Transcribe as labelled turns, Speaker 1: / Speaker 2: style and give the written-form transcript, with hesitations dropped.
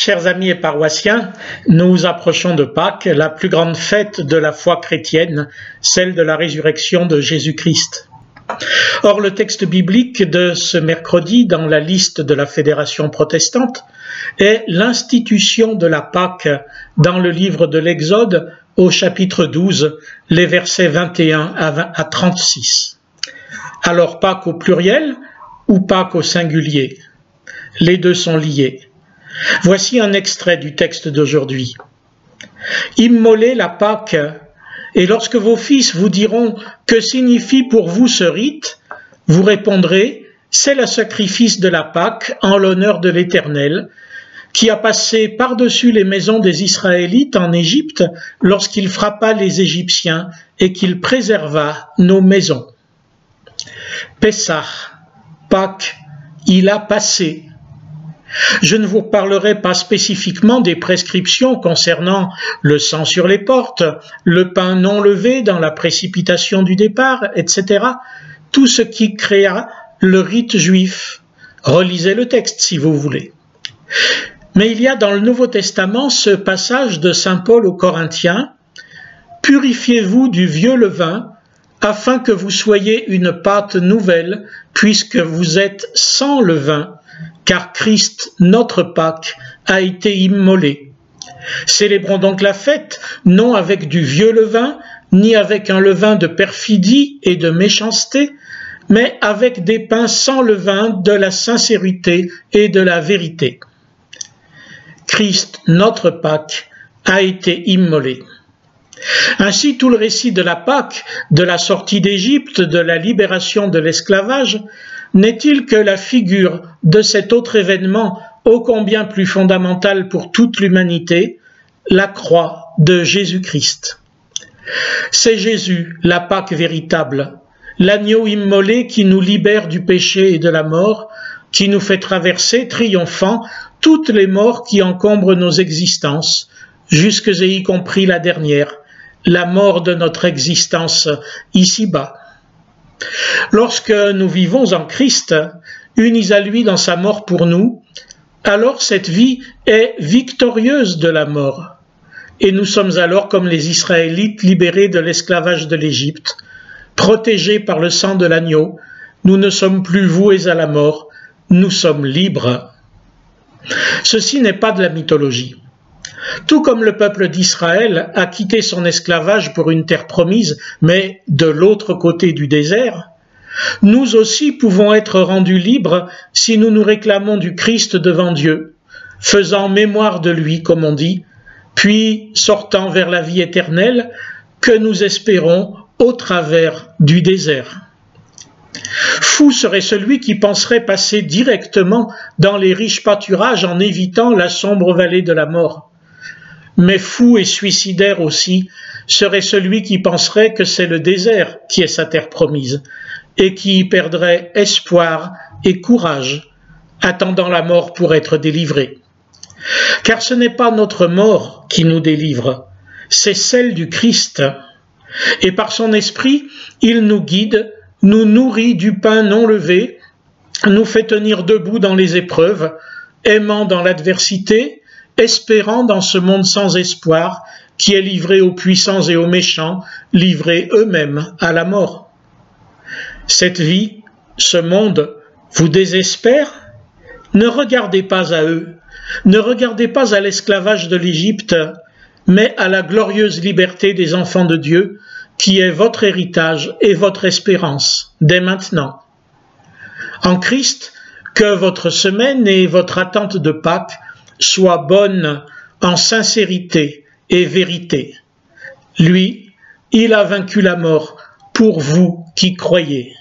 Speaker 1: Chers amis et paroissiens, nous approchons de Pâques, la plus grande fête de la foi chrétienne, celle de la résurrection de Jésus-Christ. Or, le texte biblique de ce mercredi dans la liste de la Fédération protestante est l'institution de la Pâque dans le livre de l'Exode au chapitre 12, les versets 21 à 36. Alors Pâques au pluriel ou Pâques au singulier? Les deux sont liés. Voici un extrait du texte d'aujourd'hui. Immolez la Pâque, et lorsque vos fils vous diront « Que signifie pour vous ce rite ?» vous répondrez « C'est le sacrifice de la Pâque en l'honneur de l'Éternel, qui a passé par-dessus les maisons des Israélites en Égypte lorsqu'il frappa les Égyptiens et qu'il préserva nos maisons. » Pessah, Pâques, il a passé. Je ne vous parlerai pas spécifiquement des prescriptions concernant le sang sur les portes, le pain non levé dans la précipitation du départ, etc. Tout ce qui créa le rite juif. Relisez le texte si vous voulez. Mais il y a dans le Nouveau Testament ce passage de saint Paul aux Corinthiens « Purifiez-vous du vieux levain, afin que vous soyez une pâte nouvelle, puisque vous êtes sans levain. Car Christ, notre Pâque, a été immolé. Célébrons donc la fête, non avec du vieux levain, ni avec un levain de perfidie et de méchanceté, mais avec des pains sans levain de la sincérité et de la vérité. Christ, notre Pâque, a été immolé. Ainsi, tout le récit de la Pâque, de la sortie d'Égypte, de la libération de l'esclavage, n'est-il que la figure de cet autre événement ô combien plus fondamental pour toute l'humanité, la croix de Jésus-Christ. C'est Jésus, la Pâque véritable, l'agneau immolé qui nous libère du péché et de la mort, qui nous fait traverser, triomphant, toutes les morts qui encombrent nos existences, jusque et y compris la dernière, la mort de notre existence ici-bas. Lorsque nous vivons en Christ, unis à lui dans sa mort pour nous, alors cette vie est victorieuse de la mort. Et nous sommes alors comme les Israélites libérés de l'esclavage de l'Égypte, protégés par le sang de l'agneau, nous ne sommes plus voués à la mort, nous sommes libres. Ceci n'est pas de la mythologie. Tout comme le peuple d'Israël a quitté son esclavage pour une terre promise, mais de l'autre côté du désert, nous aussi pouvons être rendus libres si nous nous réclamons du Christ devant Dieu, faisant mémoire de lui, comme on dit, puis sortant vers la vie éternelle que nous espérons au travers du désert. Fou serait celui qui penserait passer directement dans les riches pâturages en évitant la sombre vallée de la mort. Mais fou et suicidaire aussi serait celui qui penserait que c'est le désert qui est sa terre promise et qui y perdrait espoir et courage, attendant la mort pour être délivré. Car ce n'est pas notre mort qui nous délivre, c'est celle du Christ. Et par son esprit, il nous guide, nous nourrit du pain non levé, nous fait tenir debout dans les épreuves, aimant dans l'adversité, espérant dans ce monde sans espoir, qui est livré aux puissants et aux méchants, livrés eux-mêmes à la mort. Cette vie, ce monde, vous désespère? Ne regardez pas à eux, ne regardez pas à l'esclavage de l'Égypte, mais à la glorieuse liberté des enfants de Dieu, qui est votre héritage et votre espérance, dès maintenant. En Christ, que votre semaine et votre attente de Pâques soient bonnes en sincérité et vérité. Lui, il a vaincu la mort pour vous qui croyez.